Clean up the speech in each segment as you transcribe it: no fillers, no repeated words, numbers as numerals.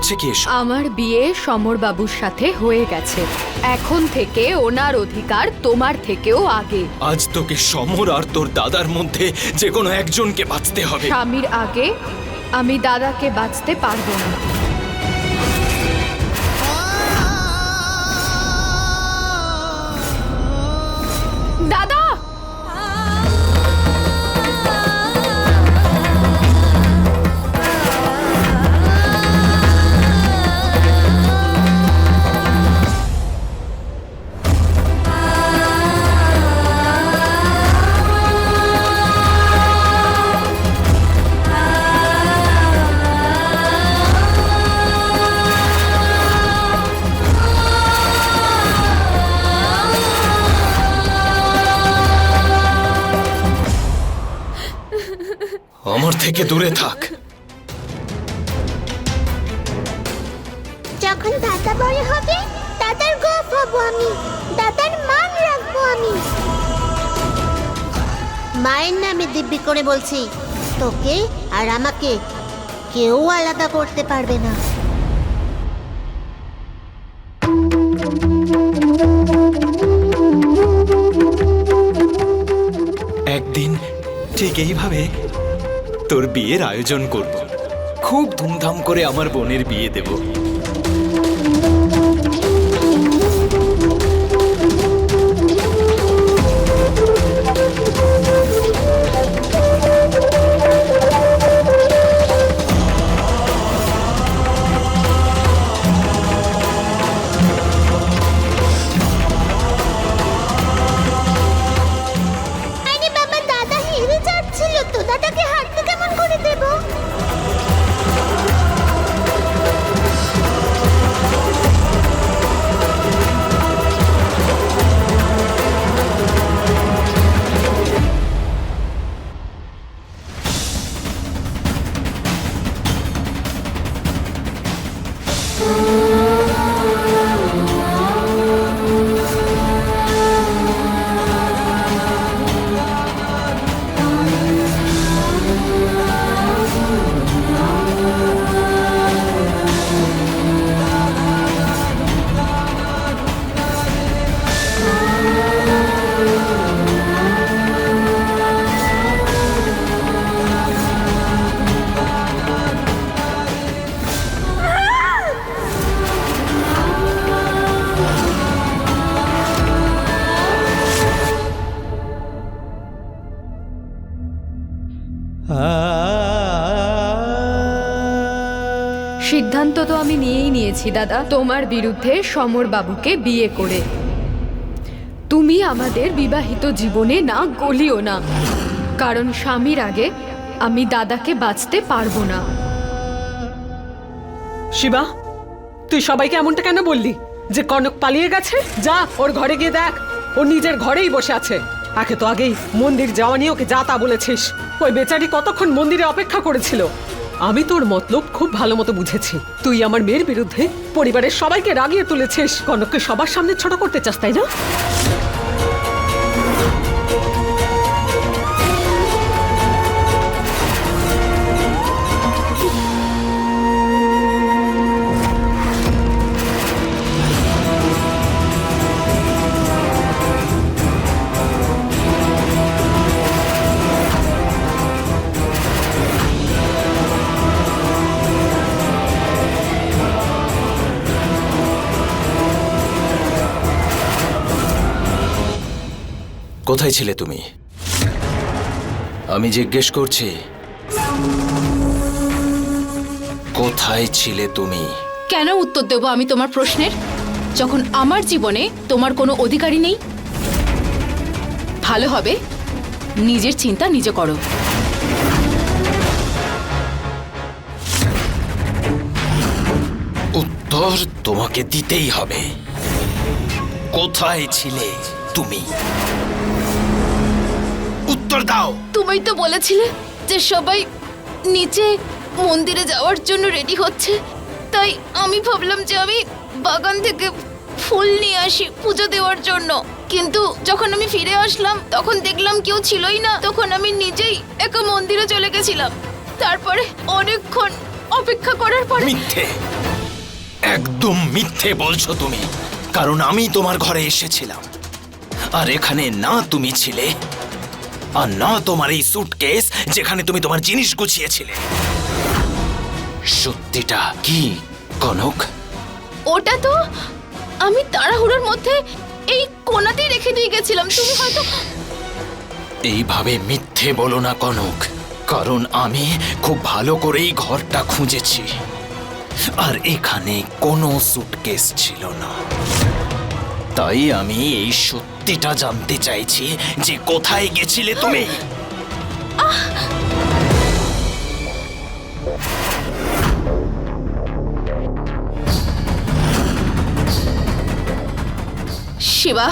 হচ্ছে কি এসব? আমার বিয়ে সমর বাবুর সাথে হয়ে গেছে। এখন থেকে ওনার অধিকার তোমার থেকেও আগে। আজ তোকে সমর আর তোর দাদার মধ্যে যে কোনো একজনকে বাঁচতে হবে। স্বামীর আগে আমি দাদাকে বাঁচতে পারবো না। দাদা, আমার থেকে দূরে থাক। যখন দাদা বড় হবে দাদার গোপ হবো আমি, দাদার মান রাখবো আমি। মায়ের নামে দিব্যি করে বলছি, তোকে আর আমাকে কেউ আলাদা করতে পারবে না। একদিন ঠিক এইভাবে তোর বিয়ের আয়োজন করব। খুব ধুমধাম করে আমার বোনের বিয়ে দেব। আরে বাবা, দাদা হেরে যাচ্ছিল তো, দাদাকে হাঁটতে কেমন করে দেবো? সিদ্ধান্ত তো আমি নিয়েই নিয়েছি দাদা, তোমার বিরুদ্ধে সমর বাবুকে বিয়ে করে। তুমি আমাদের বিবাহিত জীবনে না গলিও না, কারণ স্বামীর আগে আমি দাদাকে বাঁচতে পারবো না। শিবা, তুই সবাইকে এমনটা কেন বললি যে কনক পালিয়ে গেছে? যা ওর ঘরে গিয়ে দেখ, ও নিজের ঘরেই বসে আছে। একে তো আগেই মন্দির যাওয়া নিয়ে ওকে যা তা বলেছিস। ওই বেচারি কতক্ষণ মন্দিরে অপেক্ষা করেছিল। আমি তোর মতলব খুব ভালো মতো বুঝেছি। তুই আমার মেয়ের বিরুদ্ধে পরিবারের সবাইকে রাগিয়ে তুলেছিস। কনককে সবার সামনে ছোট করতে চাস, তাই না? কোথায় ছিলে তুমি? আমি জিজ্ঞেস করছি, কোথায় ছিলে তুমি? কেন উত্তর দেবো আমি তোমার প্রশ্নের, যখন আমার জীবনে তোমার কোনো অধিকারই নেই? ভালো হবে নিজের চিন্তা নিজে করো। উত্তর তোমাকে দিতেই হবে। কোথায় ছিলে তুমি? উত্তর দাও। তুমি তো বলেছিলে যে সবাই নিচে মন্দিরে যাওয়ার জন্য রেডি হচ্ছে, তাই আমি ভাবলাম যে আমি বাগান থেকে ফুল নিয়ে আসি পুজো দেওয়ার জন্য। কিন্তু যখন আমি ফিরে আসলাম তখন দেখলাম কেউ ছিলই না। তখন আমি নিজেই একা মন্দিরে চলে গেছিলাম। তারপরে অনেকক্ষণ অপেক্ষা করার পরে মিথ্যে। একদম মিথ্যে বলছো তুমি, কারণ আমি তোমার ঘরে এসেছিলাম আর এখানে না তুমি ছিলে আর না তোমার এই সুটকেস যেখানে তুমি তোমার জিনিস গুছিয়েছিলে। সত্যিটা কি কনক? ওটা তো আমি তাড়াহুড়োর মধ্যে এই কোণাতেই রেখে দিয়ে গেছিলাম। তুমি হয়তো এইভাবে মিথ্যে বলো না কনক, কারণ আমি খুব ভালো করেই ঘরটা খুঁজেছি আর এখানে কোনো সুটকেস ছিল না। তাই আমি এই সত্যিটা জানতে চাইছি যে কোথায় গেছিলে তুমি। শিবা,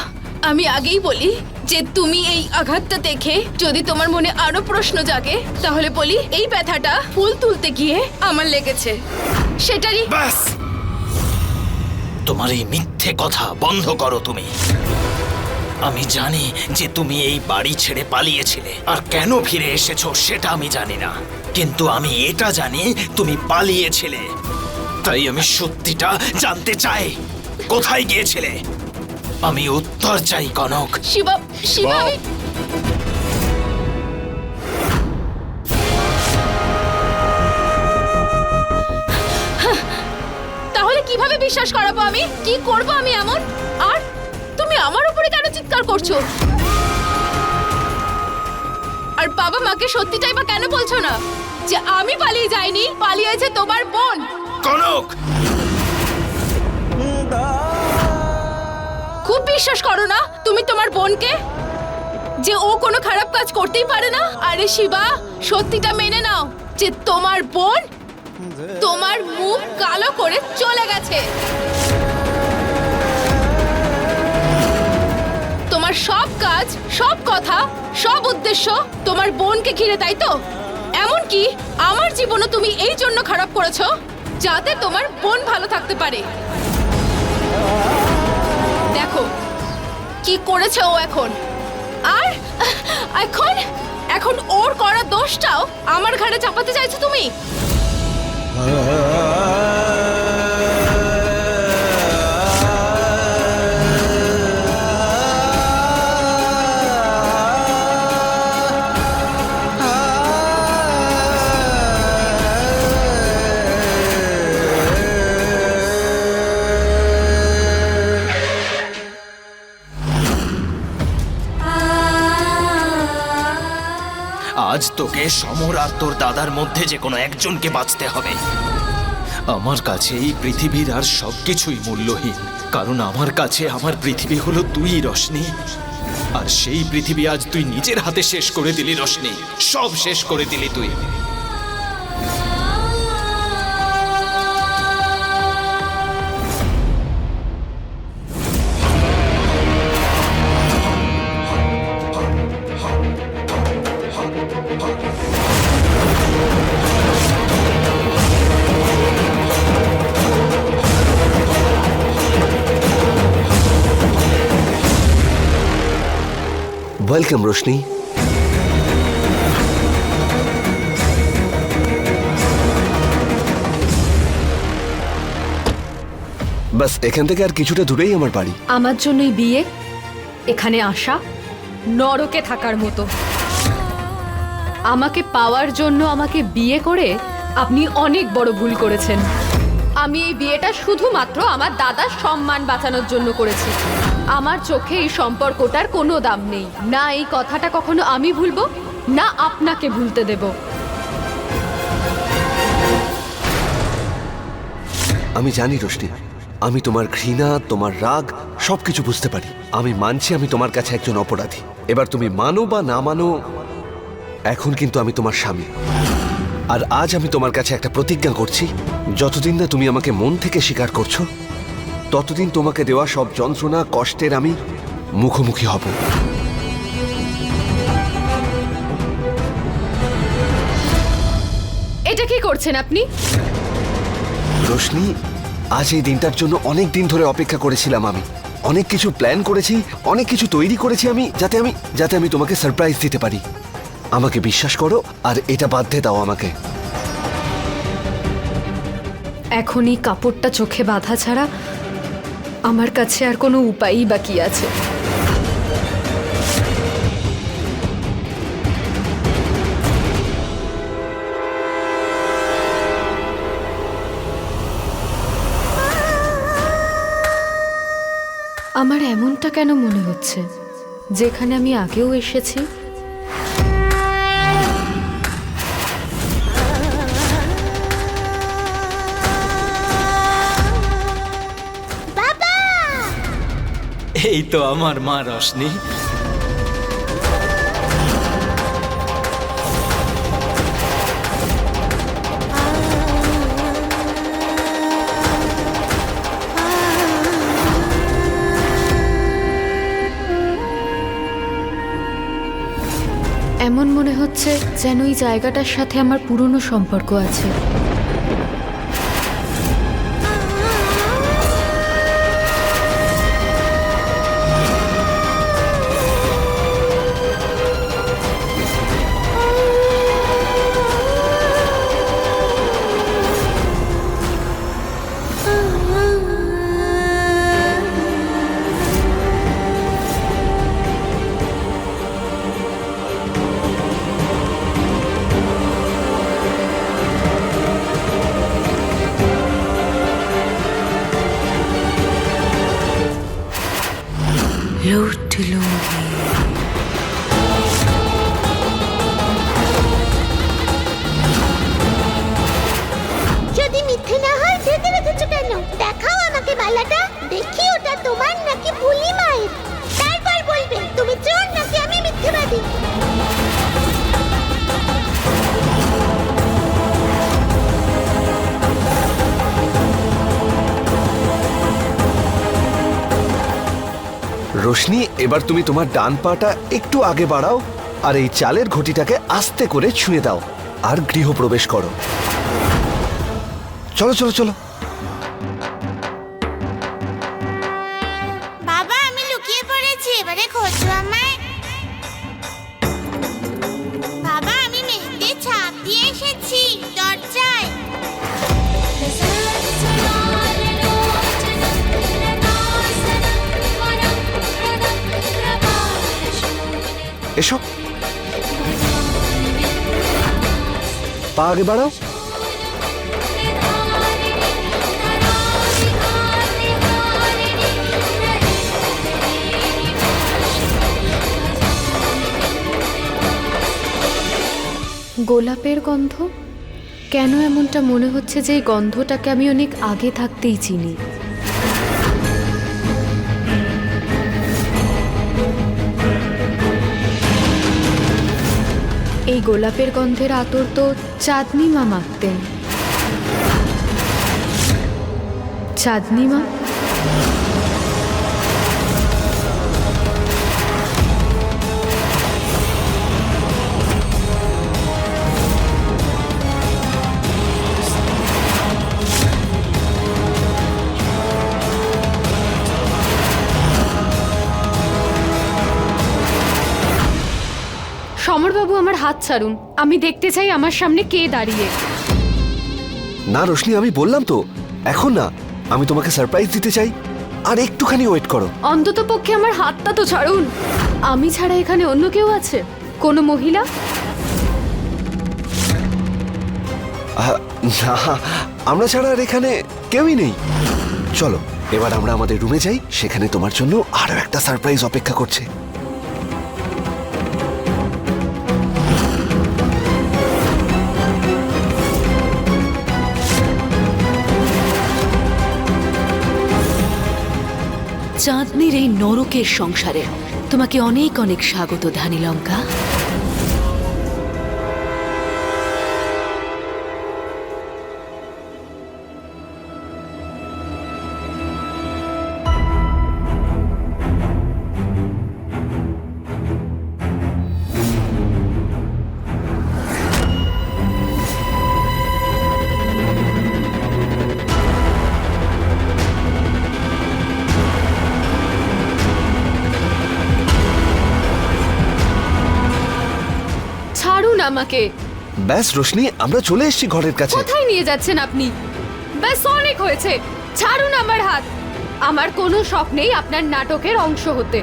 আমি আগেই বলি যে তুমি এই আঘাতটা দেখে যদি তোমার মনে আরো প্রশ্ন জাগে তাহলে বলি এই ব্যথাটা ফুল তুলতে গিয়ে আমার লেগেছে, সেটারই। ব্যাস, তোমার এই মিথ্যে কথা বন্ধ করো তুমি। আমি জানি যে তুমি এই বাড়ি ছেড়ে পালিয়েছিলে, আর কেন ফিরে এসেছো সেটা আমি জানি না, কিন্তু আমি এটা জানি তুমি পালিয়েছিলে। তাই আমি সত্যিটা জানতে চাই, কোথায় গিয়েছিলে? আমি উত্তর চাই কনক। শিবা, শিবা, আমি তাহলে কিভাবে বিশ্বাস করাবো? আমি কি করব আমি এমন? আর তুমি আমার উপরে কেন চিৎকার করছো? আর বাবা মাকে সত্যিটাই বা কেন বলছো না যে আমি পালিয়ে যাইনি, পালিয়েছে তোমার বোন? কনক, খুব বিশ্বাস করো না তুমি তোমার বোনকে, যে ও কোনো খারাপ কাজ করতেই পারে না? আরে শিবা, সত্যিটা মেনে নাও যে তোমার বোন তোমার মুখ কালো করে চলে গেছে। তোমার সব কাজ, সব কথা, সব উদ্দেশ্য তোমার বোনকে ঘিরে, তাই তো? এমনকি আমার জীবনও তুমি এই জন্য খারাপ করেছো যাতে তোমার বোন ভালো থাকতে পারে। দেখো কি করেছে ও এখন। আর এখন এখন ওর করা দোষটাও আমার ঘাড়ে চাপাতে চাইছো তুমি। আজ তোকে সমর আর তোর দাদার মধ্যে যে কোনো একজনকে বাঁচতে হবে। আমার কাছে এই পৃথিবীর আর সবকিছুই মূল্যহীন, কারণ আমার কাছে আমার পৃথিবী হলো তুই, রোশনি। আর সেই পৃথিবী আজ তুই নিজের হাতে শেষ করে দিলি রোশনি, সব শেষ করে দিলি তুই। ওয়েলকাম রোশনি। বাস এখান থেকে আর কিছুটা দূরেই আমার বাড়ি। আমার জন্যই বিয়ে, এখানে আসা নরকে থাকার মতো। আমাকে পাওয়ার জন্য আমাকে বিয়ে করে আপনি অনেক বড় ভুল করেছেন। আমি এই বিয়েটা শুধুমাত্র আমার দাদার সম্মান বাঁচানোর জন্য করেছি। আমার চোখে এই সম্পর্কটার কোনো দাম নেই। না এই কথাটা কখনো আমি ভুলবো, না আপনাকে ভুলতে দেব। আমি জানি রোশনি, আমি তোমার ঘৃণা, তোমার রাগ সবকিছু বুঝতে পারি। আমি মানছি আমি তোমার কাছে একজন অপরাধী। এবার তুমি মানো বা না মানো, এখন কিন্তু আমি তোমার স্বামী। আর আজ আমি তোমার কাছে একটা প্রতিজ্ঞা করছি, যতদিন না তুমি আমাকে মন থেকে স্বীকার করছো ততদিন তোমাকে দেওয়া সব যন্ত্রণা, কষ্টের আমি মুখোমুখি হব। এটা কি করছেন আপনি? রোশনি, আজ এই দিনটার জন্য অনেক দিন ধরে অপেক্ষা করেছিলাম। আমি অনেক কিছু প্ল্যান করেছি, অনেক কিছু তৈরি করেছি আমি, যাতে আমি তোমাকে সারপ্রাইজ দিতে পারি। আমাকে বিশ্বাস করো আর এটা বাদ দিয়ে দাও আমাকে। এখন এই কাপড়টা চোখে বাঁধা ছাড়া আমার কাছে আর কোনো উপায়ই বাকি আছে। আমার এমনটা কেন মনে হচ্ছে যেখানে আমি আগেও এসেছি? বাবা! এই তো আমার মা রশনি। এমন মনে হচ্ছে যেন এই জায়গাটার সাথে আমার পুরনো সম্পর্ক আছে। लूट लूंगी। যদি মিথ্যে না হয় বেঁধে রেখেছো কেন? দেখাও আমাকে মালাটা, দেখি ওটা তোমার নাকি বুলি মায়ের। তারপর বলবে তুমি চোর নাকি আমি মিথ্যেবাদী। রোশনি, এবার তুমি তোমার ডান পাটা একটু আগে বাড়াও আর এই চালের ঘটিটাকে আস্তে করে ছুঁয়ে দাও আর গৃহপ্রবেশ করো। চলো চলো চলো। বাবা, আমি লুকিয়ে পড়েছি, এবারে খোঁজো আমায়। বাবা, আমি মেহেন্দি ছাপ দিয়ে এসেছি দরজায়। এসো, পা আগে বাড়াও। গোলাপের গন্ধ কেন এমনটা মনে হচ্ছে যে এই গন্ধটাকে আমি অনেক আগে থাকতেই চিনি। এই গোলাপের গন্ধের আতর তো চাঁদনি মা মাখতেন। চাঁদনি মা? সমরবাবু, আমার হাত ছাড়ুন। আমি দেখতে চাই আমার সামনে কে দাঁড়িয়ে। না রোশনি, আমি বললাম তো এখন না, আমি তোমাকে সারপ্রাইজ দিতে চাই, আর একটুখানি ওয়েট করো। অন্তত পক্ষে আমার হাতটা তো ছাড়ুন। আমি ছাড়া এখানে অন্য কেউ আছে? কোনো মহিলা? না, আমরা ছাড়া আর এখানে কেউই নেই। চলো এবার আমরা আমাদের রুমে যাই, সেখানে তোমার জন্য আরো একটা সারপ্রাইজ অপেক্ষা করছে। চাঁদনির এই নরকের সংসারে তোমাকে অনেক অনেক স্বাগত ধানীলঙ্কা। ছাড়ুন আমাকে। ব্যাস রোশনি, আমরা চলে এসেছি ঘরের কাছে। কোথায় নিয়ে যাচ্ছেন আপনি? ব্যাস অনেক হয়েছে, ছাড়ুন আমার হাত। আমার কোনো শখ নেই আপনার নাটকের অংশ হতে।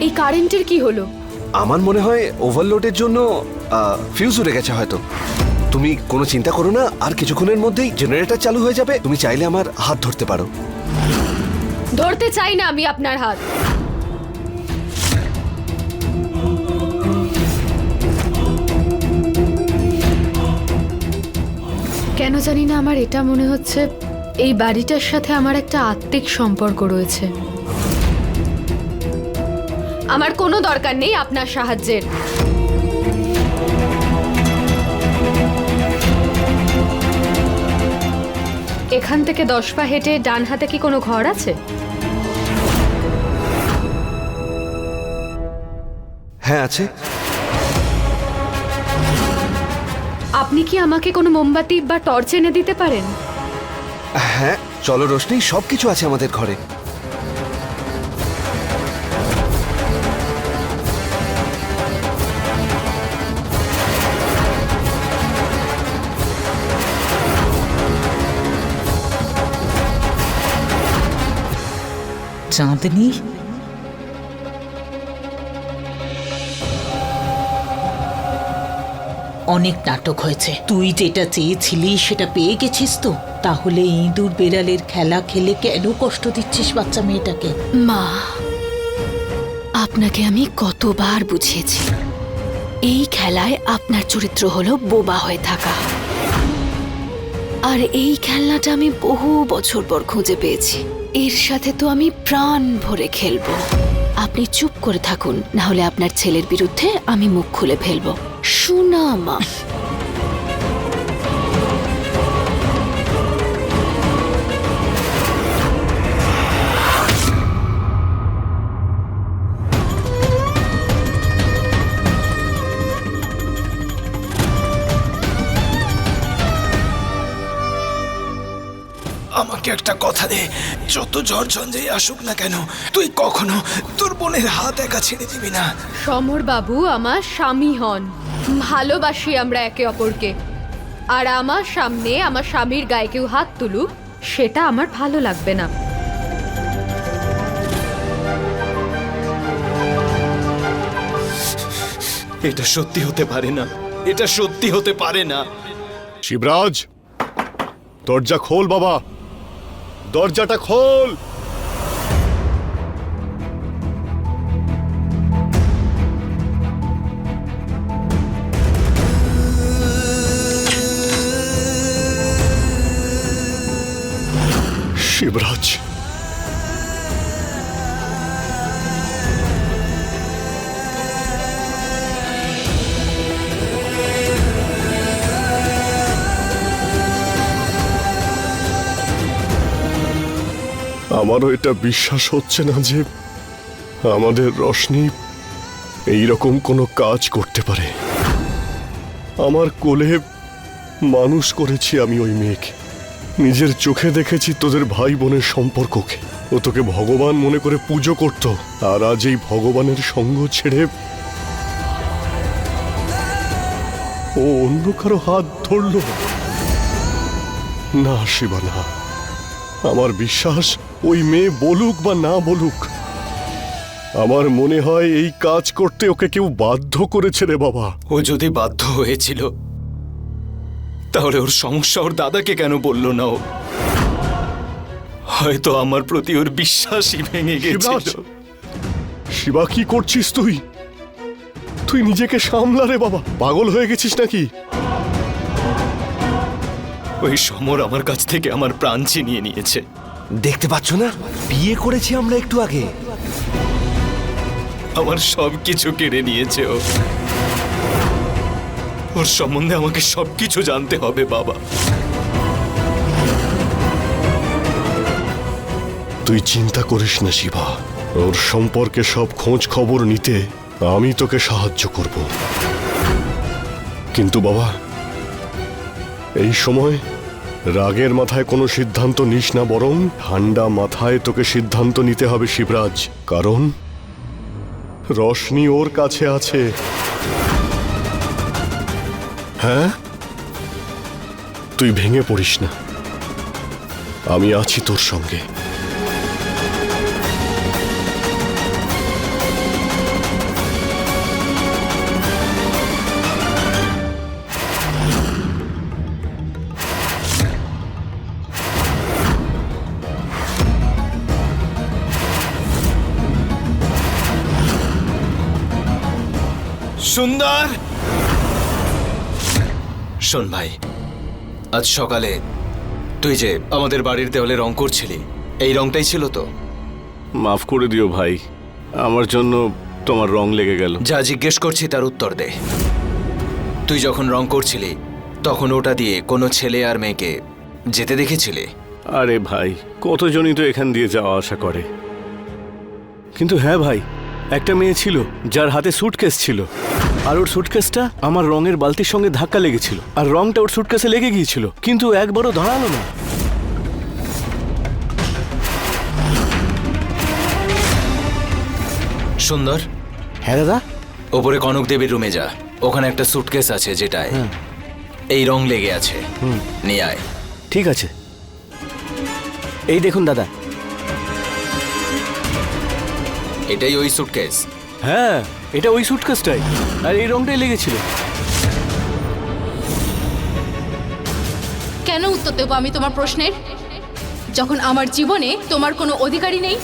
এই কারেন্টের কি হলো? আমার মনে হয় ওভারলোডের জন্য ফিউজ উড়ে গেছে হয়তো। তুমি কোনো চিন্তা করো না, আর কিছুক্ষণের মধ্যেই জেনারেটর চালু হয়ে যাবে। তুমি চাইলে আমার হাত ধরতে পারো। ধরতে চাই না আমি আপনার হাত। কেন জানি না আমার এটা মনে হচ্ছে এই বাড়িটার সাথে আমার একটা আত্মিক সম্পর্ক রয়েছে। আমার কোনো দরকার নেই আপনার সাহায্যের। এখান থেকে 10 পা হেঁটে ডান হাতে কি কোনো ঘর আছে? হ্যাঁ আছে। আপনি কি আমাকে কোনো মোমবাতি বা টর্চ এনে দিতে পারেন? হ্যাঁ চলো রোশনি, সবকিছু আছে আমাদের ঘরে। চাঁদনি, অনেক নাটক হয়েছে। তুই যেটা চেয়েছিলি সেটা পেয়ে গেছিস তো? তাহলে ইঁদুর বেড়ালের খেলা খেলে কেন কষ্ট দিচ্ছিস বাচ্চা মেয়েটাকে? মা, আপনাকে আমি কতবার বুঝিয়েছি, এই খেলায় আপনার চরিত্র হলো বোবা হয়ে থাকা। আর এই খেলনাটা আমি বহু বছর পর খুঁজে পেয়েছি। এর সাথে তো আমি প্রাণ ভরে খেলবো। আপনি চুপ করে থাকুন, না হলে আপনার ছেলের বিরুদ্ধে আমি মুখ খুলে ফেলবো। শোনা মা। আমাকে একটা কথা দে, যত ঝড় ঝঞ্ঝাই আসুক না কেন তুই কখনো তোর বোনের হাত একা ছেড়ে দিবি না। সমর বাবু আমার স্বামী হন, ভালোবাসি আমরা একে অপরকে। আর আমার সামনে আমার স্বামীর গায়ে কেউ হাত তুলুক, সেটা আমার ভালো লাগবে না। এটা সত্যি হতে পারে না, এটা সত্যি হতে পারে না। শিবরাজ, দরজা খোল বাবা, দরজাটা খোল। শিবরাজ, আমারও এটা বিশ্বাস হচ্ছে না যে আমাদের রশনি এইরকম কোনো কাজ করতে পারে। আমার কোলে মানুষ করেছি আমি ওই মেয়েকে, নিজের চোখে দেখেছি তোদের ভাই বোনের সম্পর্ককে। ও তোকে ভগবান মনে করে পুজো করত, আর আজ এই ভগবানের সঙ্গ ছেড়ে ও অন্য কারো হাত ধরল। না শিবা না, আমার বিশ্বাস ওই মেয়ে বলুক বা না বলুক, আমার মনে হয় এই কাজ করতে ওকে কেউ বাধ্য করেছে রে বাবা। ও যদি বাধ্য হয়েছিল তাহলে ওর সমস্যা ওর দাদাকে কেন বলল না? ও হয়তো আমার প্রতি ওর বিশ্বাসই ভেঙে গেছিল। শিবা, কি করছিস তুই? তুই নিজেকে সামলা রে বাবা, পাগল হয়ে গেছিস নাকি? ওই সমর আমার কাছ থেকে আমার প্রাণ ছিনিয়ে নিয়েছে। দেখতে পাচ্ছ না, বিয়ে করেছি আমরা একটু আগে। আমার সবকিছু কেড়ে নিয়েছে ও। ওর সম্বন্ধে আমাকে সবকিছু জানতে হবে বাবা। তুই চিন্তা করিস না শিবা, ওর সম্পর্কে সব খোঁজ খবর নিতে আমি তোকে সাহায্য করব। কিন্তু বাবা, এই সময় রাগের মাথায় কোনো সিদ্ধান্ত নিস না, বরং ঠান্ডা মাথায় তোকে সিদ্ধান্ত নিতে হবে শিবরাজ। কারণ রশনি ওর কাছে আছে। হ্যাঁ, তুই ভেঙে পড়িস না, আমি আছি তোর সঙ্গে। সুন্দর, শোন ভাই, আজ সকালে তুই যে আমাদের বাড়ির দেওয়ালে রং করছিলি, এই রংটাই ছিল তো? মাফ করে দিও ভাই, আমার জন্য তোমার রং লেগে গেল। যা জিজ্ঞেস করছি তার উত্তর দে। তুই যখন রং করছিলি তখন ওটা দিয়ে কোনো ছেলে আর মেয়েকে যেতে দেখেছিলি? আরে ভাই, কতজনই তো এখান দিয়ে যাওয়া আসা করে। কিন্তু হ্যাঁ ভাই, একটা মেয়ে ছিল যার হাতে সুটকেস ছিল, আর ওর সুটকেসটা আমার রঙের বালতির সঙ্গে ধাক্কা লেগেছিল, আর রংটা ওর সুটকেসে লেগে গিয়েছিল, কিন্তু একবারও দাঁড়ালো না। সুন্দর, হ্যাঁ দাদা। ওপরে কনক দেবীর রুমে যা, ওখানে একটা সুটকেস আছে যেটায় এই রং লেগে আছে, নিয়ে আয়। ঠিক আছে। এই দেখুন দাদা। এটাই ওই সুটকেস? হ্যাঁ, এটা ওই সুটকেসটাই, আর এই রংটাই লেগেছিল। কেন উত্তর দেবো আমি তোমার প্রশ্নের, যখন আমার জীবনে তোমার কোনো অধিকারই নেই?